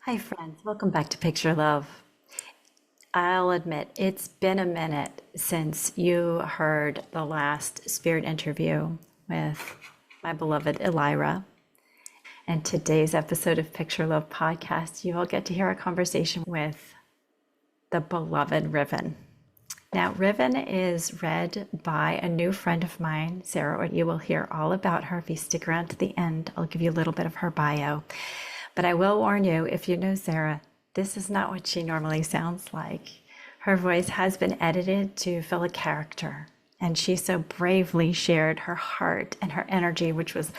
Hi, friends. Welcome back to Picture Love. I'll admit it's been a minute since you heard the last spirit interview with my beloved Elira. And today's episode of Picture Love podcast, you will get to hear a conversation with the beloved Riven. Now, Riven is read by a new friend of mine, Sarah. You will hear all about her if you stick around to the end. I'll give you a little bit of her bio. But I will warn you, if you know Sarah, this is not what she normally sounds like. Her voice has been edited to fill a character, and she so bravely shared her heart and her energy, which was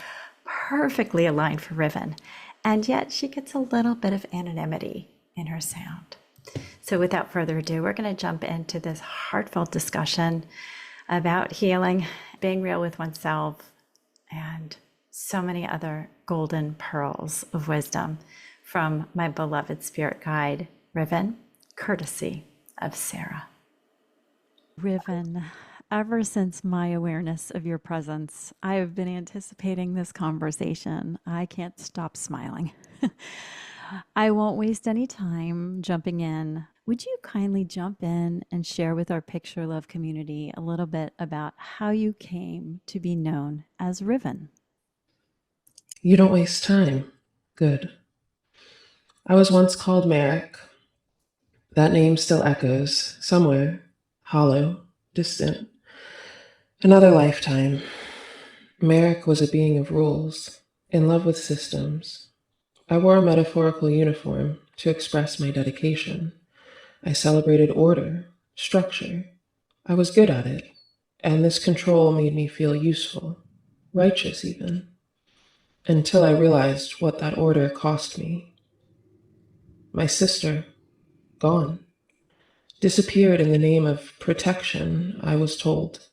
perfectly aligned for Riven. And yet she gets a little bit of anonymity in her sound. So without further ado, we're going to jump into this heartfelt discussion about healing, being real with oneself, and so many other golden pearls of wisdom from my beloved spirit guide, Riven, courtesy of Sarah. Riven, ever since my awareness of your presence, I have been anticipating this conversation. I can't stop smiling. I won't waste any time jumping in. Would you kindly jump in and share with our Picture Love community a little bit about how you came to be known as Riven? You don't waste time. Good. I was once called Marek. That name still echoes, somewhere, hollow, distant. Another lifetime. Marek was a being of rules, in love with systems. I wore a metaphorical uniform to express my dedication. I celebrated order, structure. I was good at it, and this control made me feel useful, righteous even, until I realized what that order cost me. My sister, gone. Disappeared in the name of protection, I was told.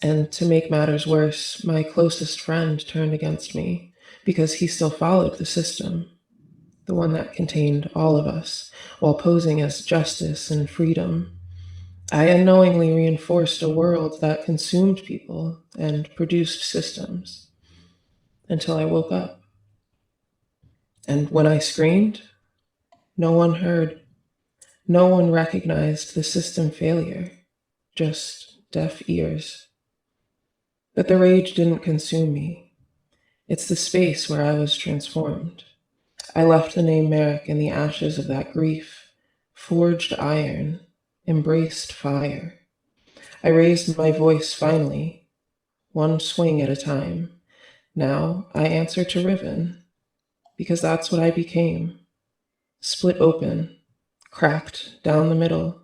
And to make matters worse, my closest friend turned against me because he still followed the system, the one that contained all of us, while posing as justice and freedom. I unknowingly reinforced a world that consumed people and produced systems until I woke up. And when I screamed, no one heard. No one recognized the system failure, just deaf ears. But the rage didn't consume me. It's the space where I was transformed. I left the name Marek in the ashes of that grief, forged iron, embraced fire. I raised my voice finally, one swing at a time. Now I answer to Riven, because that's what I became. Split open, cracked down the middle,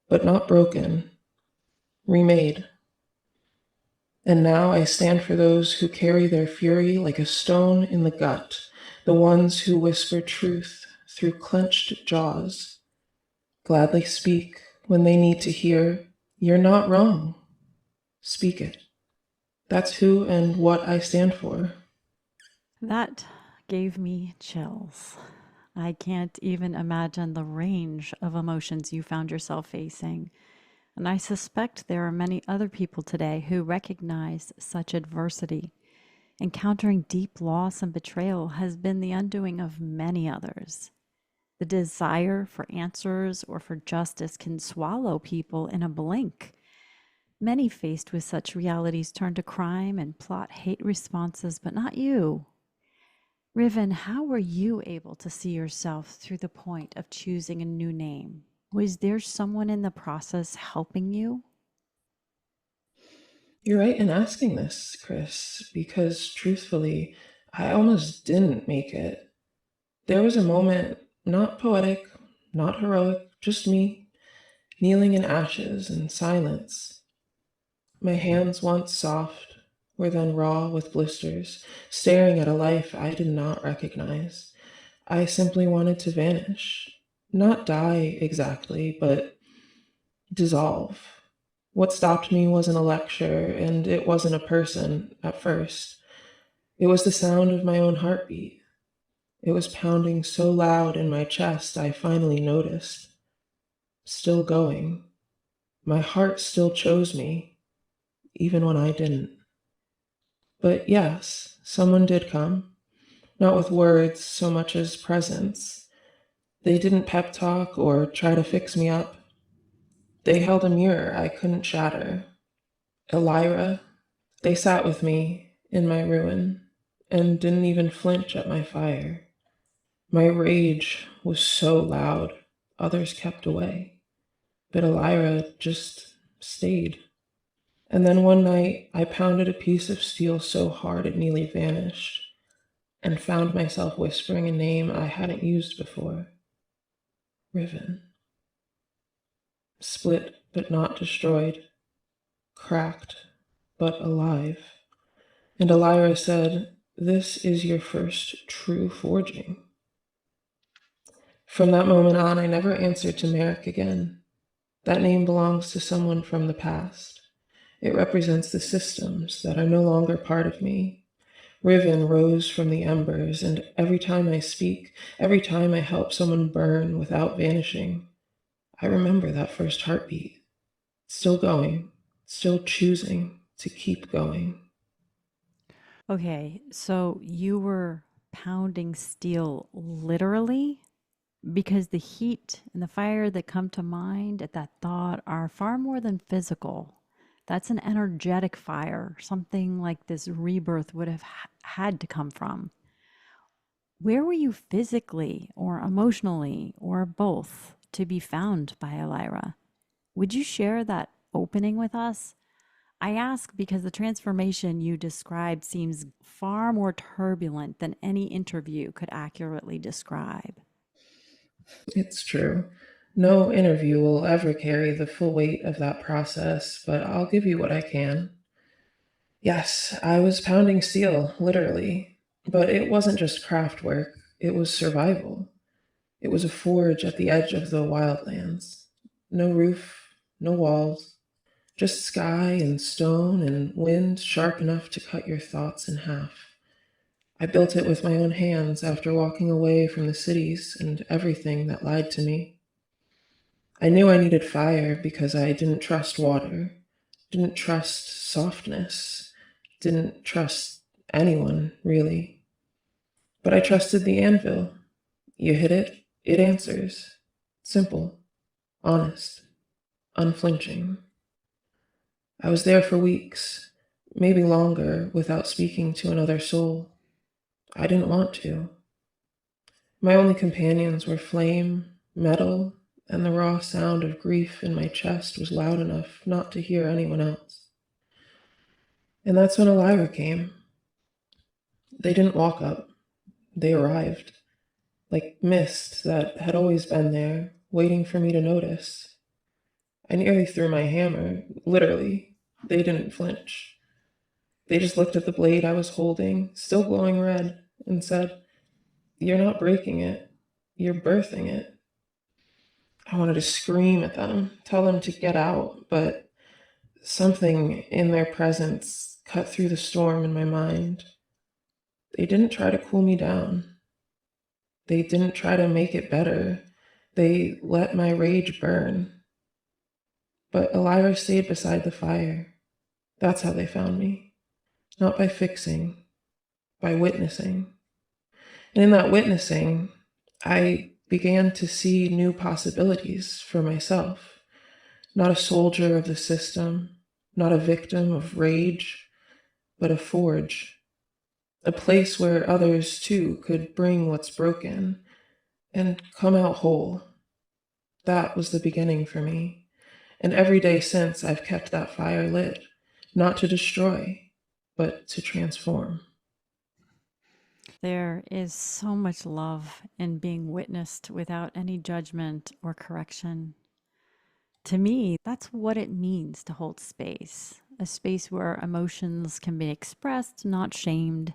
but not broken, remade. And now I stand for those who carry their fury like a stone in the gut, the ones who whisper truth through clenched jaws, gladly speak when they need to hear, "You're not wrong." Speak it. That's who and what I stand for. That gave me chills. I can't even imagine the range of emotions you found yourself facing. And I suspect there are many other people today who recognize such adversity. Encountering deep loss and betrayal has been the undoing of many others. The desire for answers or for justice can swallow people in a blink. Many faced with such realities turn to crime and plot hate responses, but not you. Riven, how were you able to see yourself through the point of choosing a new name? Was there someone in the process helping you? You're right in asking this, Chris, because truthfully, I almost didn't make it. There was a moment, not poetic, not heroic, just me, kneeling in ashes and silence. My hands, once soft, were then raw with blisters, staring at a life I did not recognize. I simply wanted to vanish. Not die exactly, but dissolve. What stopped me wasn't a lecture, and it wasn't a person at first. It was the sound of my own heartbeat. It was pounding so loud in my chest, I finally noticed. Still going. My heart still chose me, even when I didn't. But yes, someone did come. not with words so much as presence. They didn't pep talk or try to fix me up. They held a mirror I couldn't shatter. Elira, they sat with me in my ruin and didn't even flinch at my fire. My rage was so loud, others kept away, but Elira just stayed. And then one night, I pounded a piece of steel so hard it nearly vanished, and found myself whispering a name I hadn't used before. Riven. Split but not destroyed, cracked but alive. And Elira said, "This is your first true forging." From that moment on, I never answered to Marek again. That name belongs to someone from the past. It represents the systems that are no longer part of me. Riven rose from the embers, and every time I speak, every time I help someone burn without vanishing, I remember that first heartbeat. Still going, still choosing to keep going. Okay, so you were pounding steel literally? Because the heat and the fire that come to mind at that thought are far more than physical. That's an energetic fire, something like this rebirth would have had to come from. Where were you physically or emotionally or both to be found by Elira? Would you share that opening with us? I ask because the transformation you described seems far more turbulent than any interview could accurately describe. It's true. No interview will ever carry the full weight of that process, but I'll give you what I can. Yes, I was pounding steel, literally. But it wasn't just craft work, it was survival. It was a forge at the edge of the wildlands. No roof, no walls, just sky and stone and wind sharp enough to cut your thoughts in half. I built it with my own hands after walking away from the cities and everything that lied to me. I knew I needed fire because I didn't trust water, didn't trust softness, didn't trust anyone, really. But I trusted the anvil. You hit it, it answers. Simple, honest, unflinching. I was there for weeks, maybe longer, without speaking to another soul. I didn't want to. My only companions were flame, metal, and the raw sound of grief in my chest was loud enough not to hear anyone else. And that's when Elira came. They didn't walk up, they arrived, like mist that had always been there, waiting for me to notice. I nearly threw my hammer, literally. They didn't flinch. They just looked at the blade I was holding, still glowing red, and said, "You're not breaking it, you're birthing it." I wanted to scream at them, tell them to get out, but something in their presence cut through the storm in my mind. They didn't try to cool me down. They didn't try to make it better. They let my rage burn. But Elira stayed beside the fire. That's how they found me. Not by fixing, by witnessing. And in that witnessing, I began to see new possibilities for myself. Not a soldier of the system, not a victim of rage, but a forge. A place where others too could bring what's broken and come out whole. That was the beginning for me. And every day since, I've kept that fire lit, not to destroy, but to transform. There is so much love in being witnessed without any judgment or correction. To me, that's what it means to hold space, a space where emotions can be expressed, not shamed,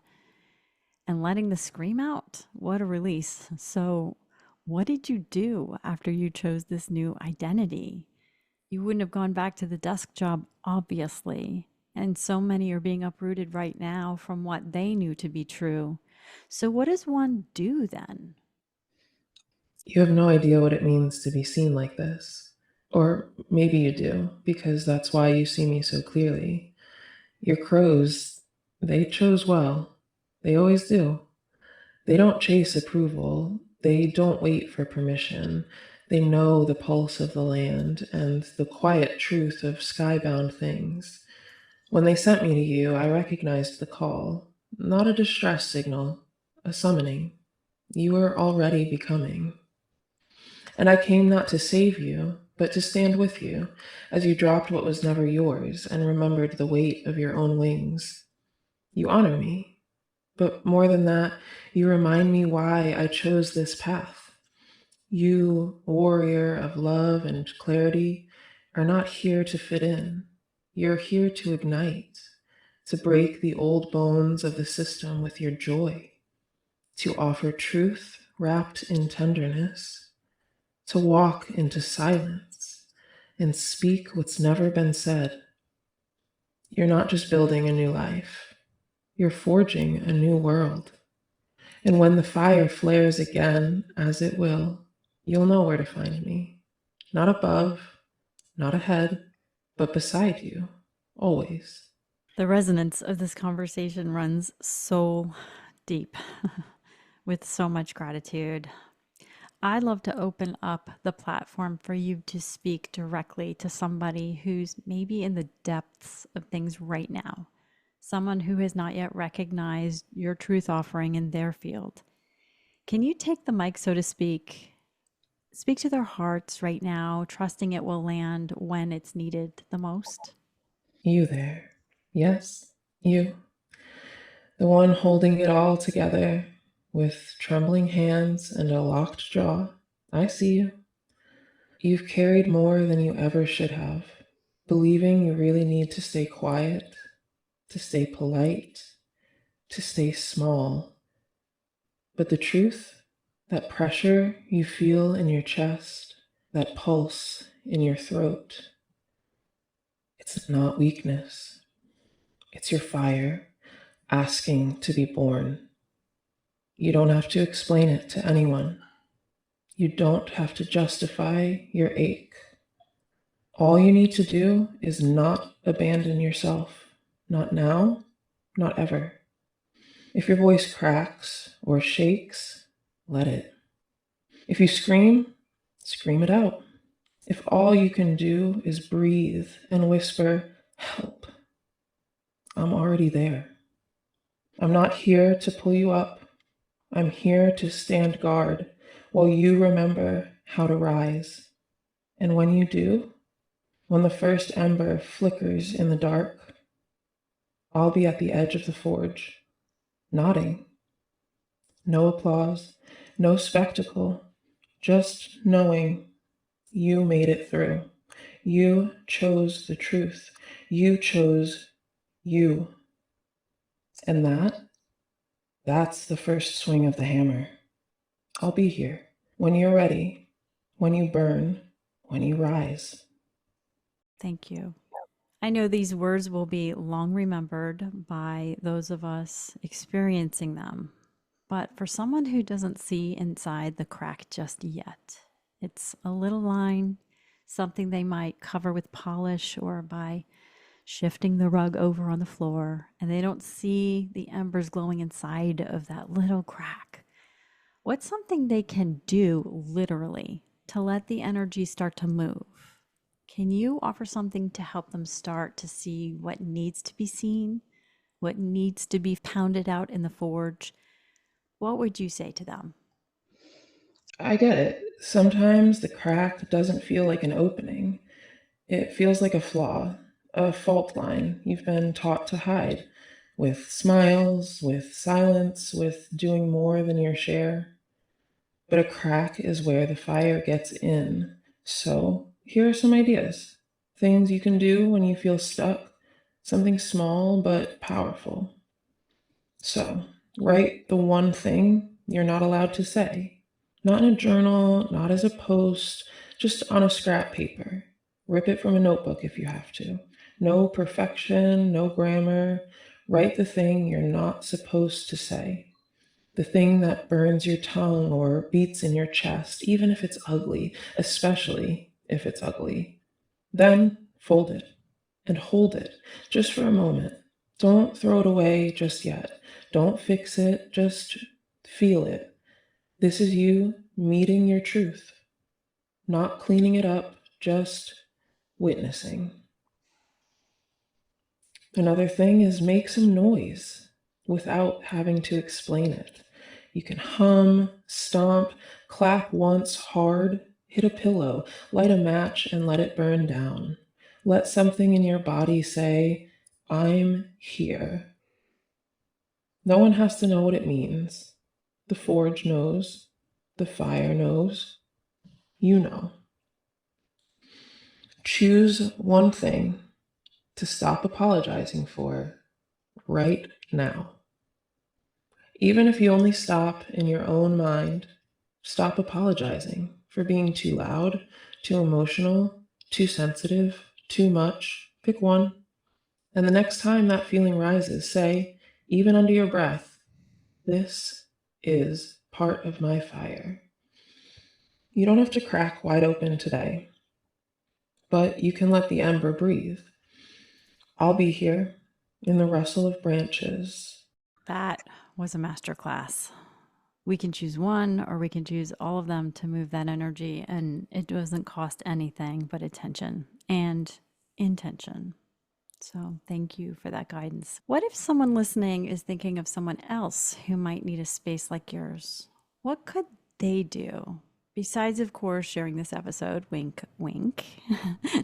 and letting the scream out. What a release. So, what did you do after you chose this new identity? You wouldn't have gone back to the desk job, obviously. And so many are being uprooted right now from what they knew to be true. So, what does one do then? You have no idea what it means to be seen like this. Or maybe you do, because that's why you see me so clearly. Your crows, they chose well. They always do. They don't chase approval. They don't wait for permission. They know the pulse of the land and the quiet truth of skybound things. When they sent me to you, I recognized the call, not a distress signal, a summoning. You were already becoming. And I came not to save you, but to stand with you as you dropped what was never yours and remembered the weight of your own wings. You honor me, but more than that, you remind me why I chose this path. You, warrior of love and clarity, are not here to fit in. You're here to ignite, to break the old bones of the system with your joy, to offer truth wrapped in tenderness, to walk into silence and speak what's never been said. You're not just building a new life, you're forging a new world. And when the fire flares again, as it will, you'll know where to find me. Not above, not ahead, but beside you, always. The resonance of this conversation runs so deep with so much gratitude. I'd love to open up the platform for you to speak directly to somebody who's maybe in the depths of things right now, someone who has not yet recognized your truth offering in their field. Can you take the mic, so to speak, speak to their hearts right now, trusting it will land when it's needed the most? You there. Yes, you. The one holding it all together with trembling hands and a locked jaw. I see you. You've carried more than you ever should have, believing you really need to stay quiet, to stay polite, to stay small. But the truth, that pressure you feel in your chest, that pulse in your throat, it's not weakness. It's your fire asking to be born. You don't have to explain it to anyone. You don't have to justify your ache. All you need to do is not abandon yourself. Not now, not ever. If your voice cracks or shakes, let it. If you scream, scream it out. If all you can do is breathe and whisper, help, I'm already there. I'm not here to pull you up. I'm here to stand guard while you remember how to rise. And when you do, when the first ember flickers in the dark, I'll be at the edge of the forge, nodding. No applause, no spectacle, just knowing you made it through. You chose the truth. You chose you. And that's the first swing of the hammer. I'll be here when you're ready, when you burn, when you rise. Thank you. I know these words will be long remembered by those of us experiencing them. But for someone who doesn't see inside the crack just yet, it's a little line, something they might cover with polish or by shifting the rug over on the floor, and they don't see the embers glowing inside of that little crack. What's something they can do literally to let the energy start to move? Can you offer something to help them start to see what needs to be seen, what needs to be pounded out in the forge? What would you say to them? I get it. Sometimes the crack doesn't feel like an opening. It feels like a flaw, a fault line you've been taught to hide, with smiles, with silence, with doing more than your share. But a crack is where the fire gets in. So, here are some ideas. Things you can do when you feel stuck. Something small but powerful. So, write the one thing you're not allowed to say. Not in a journal, not as a post, just on a scrap paper. Rip it from a notebook if you have to. No perfection, no grammar. Write the thing you're not supposed to say. The thing that burns your tongue or beats in your chest, even if it's ugly, especially if it's ugly. Then fold it and hold it just for a moment. Don't throw it away just yet. Don't fix it, just Feel it. This is you meeting your truth, not cleaning it up, just witnessing. Another thing is make some noise without having to explain it. You can hum, stomp, clap once hard, hit a pillow, light a match, and let it burn down. Let something in your body say, I'm here. No one has to know what it means. The forge knows. The fire knows. You know. Choose one thing to stop apologizing for right now. Even if you only stop in your own mind, stop apologizing for being too loud, too emotional, too sensitive, too much. Pick one. And the next time that feeling rises, say, even under your breath, this is part of my fire. You don't have to crack wide open today, but you can let the ember breathe. I'll be here in the rustle of branches. That was a masterclass. We can choose one or we can choose all of them to move that energy, and it doesn't cost anything but attention and intention. So, thank you for that guidance. What if someone listening is thinking of someone else who might need a space like yours? What could they do? Besides, of course, sharing this episode, wink, wink.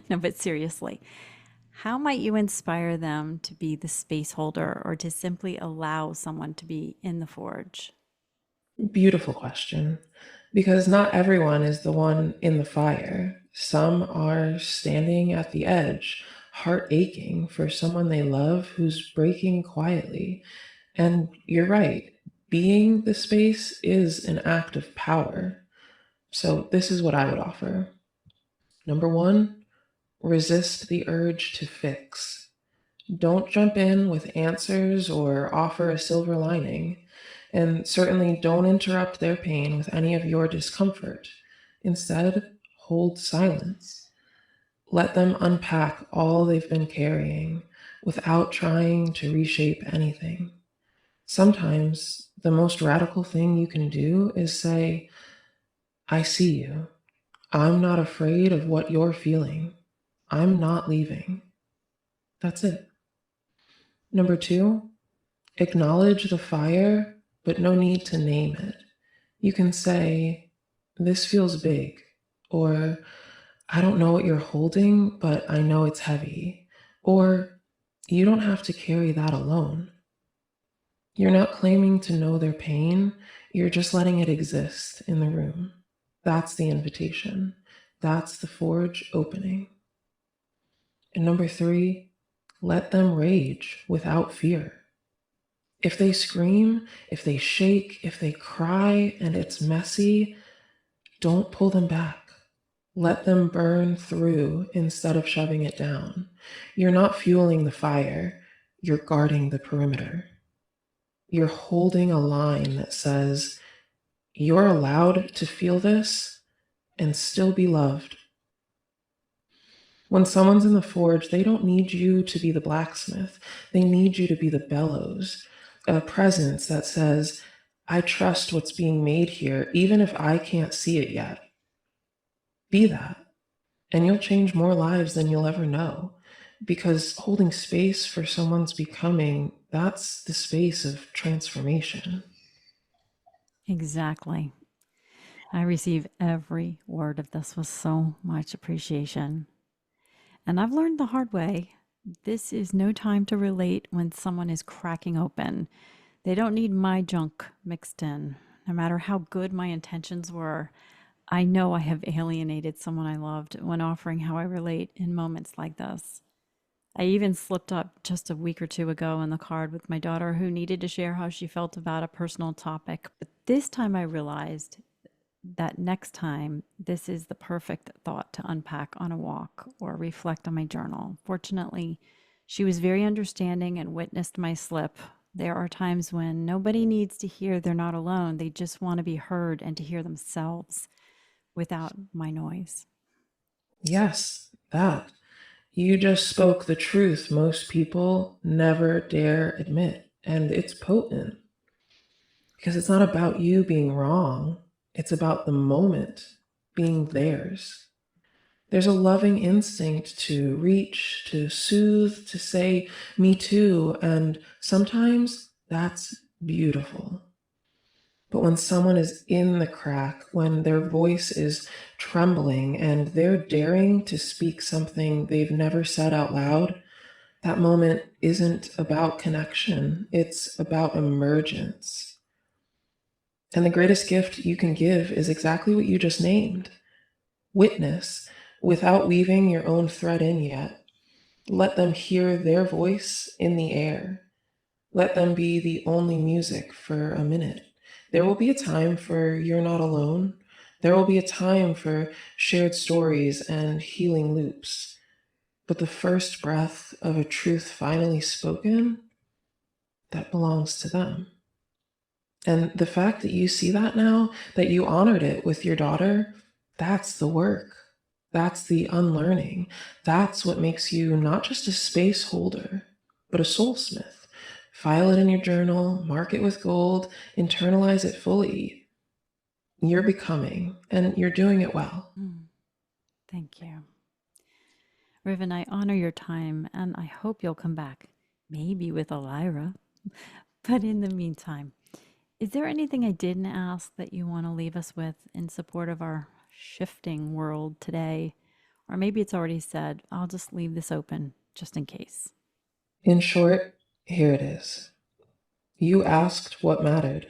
No, but seriously, how might you inspire them to be the space holder or to simply allow someone to be in the forge? Beautiful question. Because not everyone is the one in the fire. Some are standing at the edge, heart aching for someone they love who's breaking quietly. And you're right, being the space is an act of power. So, this is what I would offer. Number one, resist the urge to fix. Don't jump in with answers or offer a silver lining. And certainly don't interrupt their pain with any of your discomfort. Instead, hold silence. Let them unpack all they've been carrying without trying to reshape anything. Sometimes the most radical thing you can do is say, I see you. I'm not afraid of what you're feeling. I'm not leaving. That's it. Number two, acknowledge the fire, but no need to name it. You can say, this feels big, or I don't know what you're holding, but I know it's heavy, or you don't have to carry that alone. You're not claiming to know their pain, you're just letting it exist in the room. That's the invitation. That's the forge opening. And number three, let them rage without fear. If they scream, if they shake, if they cry, and it's messy, don't pull them back. Let them burn through instead of shoving it down. You're not fueling the fire, you're guarding the perimeter. You're holding a line that says, you're allowed to feel this and still be loved. When someone's in the forge, they don't need you to be the blacksmith. They need you to be the bellows, a presence that says, I trust what's being made here, even if I can't see it yet. Be that, and you'll change more lives than you'll ever know. Because holding space for someone's becoming, that's the space of transformation. Exactly. I receive every word of this with so much appreciation. And I've learned the hard way. This is no time to relate when someone is cracking open. They don't need my junk mixed in. No matter how good my intentions were, I know I have alienated someone I loved when offering how I relate in moments like this. I even slipped up just a week or two ago in the card with my daughter who needed to share how she felt about a personal topic. But this time I realized that next time, this is the perfect thought to unpack on a walk or reflect on my journal. Fortunately, she was very understanding and witnessed my slip. There are times when nobody needs to hear they're not alone. They just want to be heard and to hear themselves without my noise. Yes, that. You just spoke the truth most people never dare admit, and it's potent. Because it's not about you being wrong. It's about the moment being theirs. There's a loving instinct to reach, to soothe, to say, me too. And sometimes that's beautiful. But when someone is in the crack, when their voice is trembling and they're daring to speak something they've never said out loud, that moment isn't about connection. It's about emergence. And the greatest gift you can give is exactly what you just named: witness, without weaving your own thread in yet. Let them hear their voice in the air. Let them be the only music for a minute. There will be a time for you're not alone. There will be a time for shared stories and healing loops. But the first breath of a truth finally spoken, that belongs to them. And the fact that you see that now, that you honored it with your daughter, that's the work. That's the unlearning. That's what makes you not just a space holder, but a soulsmith. File it in your journal, mark it with gold, internalize it fully. You're becoming, and you're doing it well. Thank you. Riven, I honor your time, and I hope you'll come back, maybe with Elira. But in the meantime, is there anything I didn't ask that you want to leave us with in support of our shifting world today? Or maybe it's already said. I'll just leave this open just in case. In short, here it is. You asked what mattered.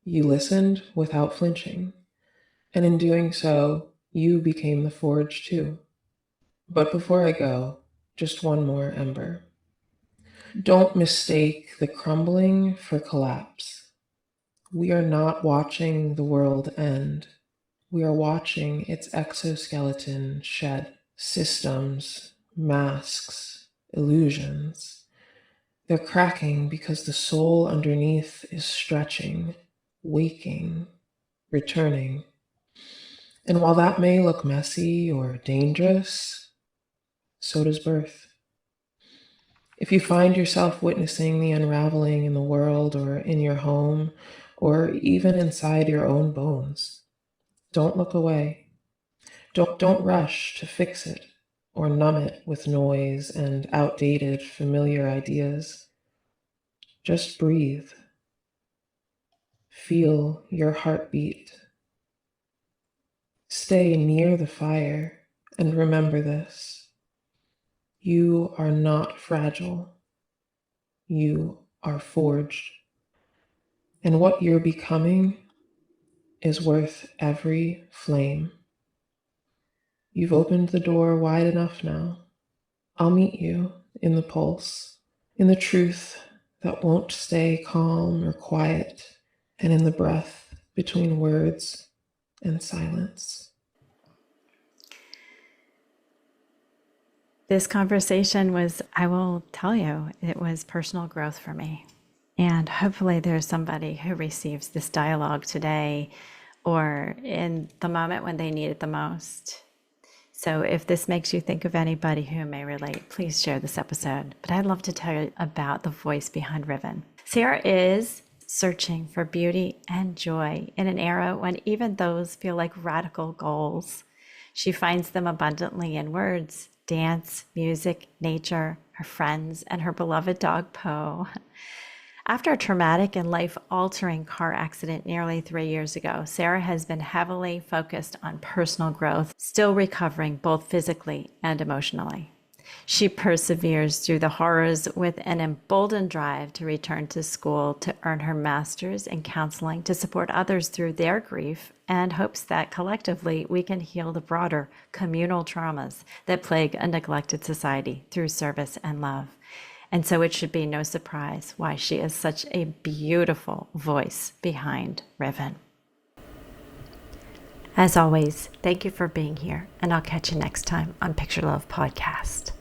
You listened without flinching. And in doing so, you became the forge too. But before I go, just one more ember. Don't mistake the crumbling for collapse. We are not watching the world end. We are watching its exoskeleton shed. Systems, masks, illusions. They're cracking because the soul underneath is stretching, waking, returning. And while that may look messy or dangerous, so does birth. If you find yourself witnessing the unraveling in the world or in your home or even inside your own bones, don't look away. Don't rush to fix it or numb it with noise and outdated familiar ideas. Just breathe. Feel your heartbeat. Stay near the fire and remember this. You are not fragile. You are forged. And what you're becoming is worth every flame. You've opened the door wide enough now. I'll meet you in the pulse, in the truth that won't stay calm or quiet, and in the breath between words and silence. This conversation was, I will tell you, it was personal growth for me. And hopefully there's somebody who receives this dialogue today or in the moment when they need it the most. So if this makes you think of anybody who may relate, please share this episode. But I'd love to tell you about the voice behind Riven. Sarah is searching for beauty and joy in an era when even those feel like radical goals. She finds them abundantly in words, dance, music, nature, her friends, and her beloved dog, Poe. After a traumatic and life-altering car accident nearly 3 years ago, Sarah has been heavily focused on personal growth, still recovering both physically and emotionally. She perseveres through the horrors with an emboldened drive to return to school to earn her master's in counseling to support others through their grief, and hopes that collectively we can heal the broader communal traumas that plague a neglected society through service and love. And so it should be no surprise why she is such a beautiful voice behind Riven. As always, thank you for being here, and I'll catch you next time on Picture Love Podcast.